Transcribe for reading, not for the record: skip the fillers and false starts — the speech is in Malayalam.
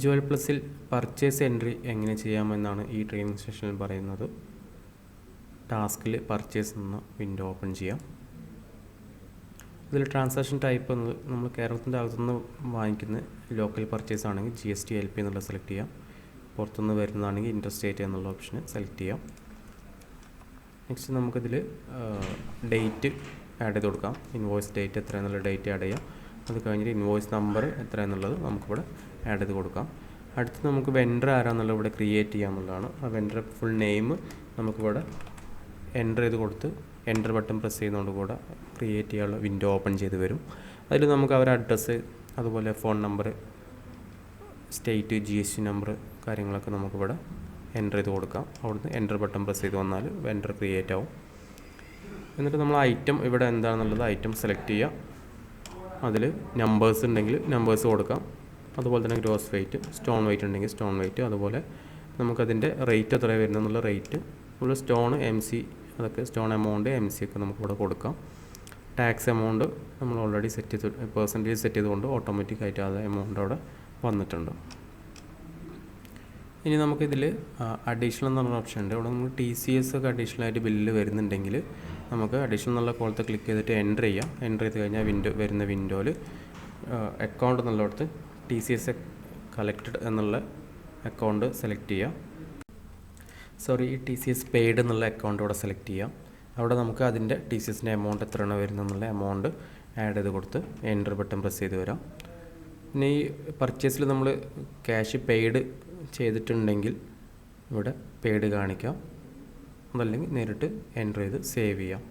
ജുവൽ പ്ലസിൽ പർച്ചേസ് എൻട്രി എങ്ങനെ ചെയ്യാമെന്നാണ് ഈ ട്രെയിനിങ് സെഷനിൽ പറയുന്നത്. ടാസ്കിൽ പർച്ചേസ് എന്ന വിൻഡോ ഓപ്പൺ ചെയ്യാം. ഇതിൽ ട്രാൻസാക്ഷൻ ടൈപ്പ് എന്നത് നമ്മൾ കേരളത്തിൻ്റെ അകത്തുനിന്ന് വാങ്ങിക്കുന്ന ലോക്കൽ പർച്ചേസ് ആണെങ്കിൽ GST LP എന്നുള്ളത് സെലക്ട് ചെയ്യാം. പുറത്തുനിന്ന് വരുന്നതാണെങ്കിൽ ഇൻട്രസ്റ്റേറ്റ് എന്നുള്ള ഓപ്ഷന് സെലക്ട് ചെയ്യാം. നെക്സ്റ്റ് നമുക്കിതിൽ ഡേറ്റ് ആഡ് ചെയ്ത് കൊടുക്കാം. ഇൻവോയ്സ് ഡേറ്റ് എത്ര എന്നുള്ള ഡേറ്റ് ആഡ് ചെയ്യാം. അത് കഴിഞ്ഞിട്ട് ഇൻവോയ്സ് നമ്പർ എത്ര എന്നുള്ളത് നമുക്കിവിടെ ആഡ് ചെയ്ത് കൊടുക്കാം. അടുത്ത് നമുക്ക് വെൻഡർ ആരാന്നുള്ളത് ഇവിടെ ക്രിയേറ്റ് ചെയ്യാമെന്നുള്ളതാണ്. ആ വെൻഡർ ഫുൾ നെയിം നമുക്കിവിടെ എൻ്റർ ചെയ്ത് കൊടുത്ത് എൻ്റർ ബട്ടൺ പ്രസ് ചെയ്യുന്നതുകൊണ്ട് കൂടെ ക്രിയേറ്റ് ചെയ്യാനുള്ള വിൻഡോ ഓപ്പൺ ചെയ്ത് വരും. അതിൽ നമുക്ക് അവരുടെ അഡ്രസ്സ്, അതുപോലെ phone number, state, GST number കാര്യങ്ങളൊക്കെ നമുക്കിവിടെ എൻ്റർ ചെയ്ത് കൊടുക്കാം. അവിടുന്ന് എൻ്റർ ബട്ടൺ പ്രസ് ചെയ്ത് വന്നാൽ വെൻഡർ ക്രിയേറ്റ് ആവും. എന്നിട്ട് നമ്മൾ ഐറ്റം ഇവിടെ എന്താണെന്നുള്ളത് ഐറ്റം സെലക്ട് ചെയ്യുക. അതിൽ നമ്പേഴ്സ് ഉണ്ടെങ്കിൽ നമ്പേഴ്സ് കൊടുക്കാം. അതുപോലെ തന്നെ ഗ്രോസ് വെയിറ്റ്, സ്റ്റോൺ വെയിറ്റ് ഉണ്ടെങ്കിൽ സ്റ്റോൺ വെയിറ്റ്, അതുപോലെ നമുക്കതിൻ്റെ റേറ്റ് എത്ര വരുന്നതെന്നുള്ള റേറ്റ്, ഉള്ള സ്റ്റോൺ MC അതൊക്കെ സ്റ്റോൺ എമൗണ്ട് MC ഒക്കെ നമുക്കിവിടെ കൊടുക്കാം. ടാക്സ് എമൗണ്ട് നമ്മൾ ഓൾറെഡി സെറ്റ് ചെയ്ത് പെർസെൻറ്റേജ് സെറ്റ് ചെയ്തുകൊണ്ട് ഓട്ടോമാറ്റിക്കായിട്ട് അത് എമൗണ്ട് അവിടെ വന്നിട്ടുണ്ട്. ഇനി നമുക്കിതിൽ അഡീഷണൽ എന്നുള്ള ഓപ്ഷൻ ഉണ്ട്. ഇവിടെ നമുക്ക് TCS ഒക്കെ അഡീഷണലായിട്ട് ബില്ല് വരുന്നുണ്ടെങ്കിൽ നമുക്ക് അഡീഷണൽ എന്നുള്ള കോളത്തെ ക്ലിക്ക് ചെയ്തിട്ട് എൻ്റർ ചെയ്യാം. എൻ്റർ ചെയ്ത് കഴിഞ്ഞാൽ വരുന്ന വിൻഡോയിൽ അക്കൗണ്ട് എന്നുള്ളിടത്ത് TCS കളക്റ്റഡ് എന്നുള്ള അക്കൗണ്ട് സെലക്ട് ചെയ്യാം. TCS പെയ്ഡ് എന്നുള്ള അക്കൗണ്ട് ഇവിടെ സെലക്ട് ചെയ്യാം. അവിടെ നമുക്ക് അതിൻ്റെ TCSൻ്റെ എമൗണ്ട് എത്രയാണ് വരുന്നതെന്നുള്ള എമൗണ്ട് ആഡ് ചെയ്ത് കൊടുത്ത് എൻ്റർ ബട്ടൺ പ്രസ് ചെയ്ത് വരാം. പിന്നെ ഈ പർച്ചേസിൽ നമ്മൾ ക്യാഷ് പെയ്ഡ് ചെയ്തിട്ടുണ്ടെങ്കിൽ ഇവിടെ പെയ്ഡ് കാണിക്കാം. അതല്ലെങ്കിൽ നേരിട്ട് എൻ്റർ ചെയ്ത് സേവ് ചെയ്യാം.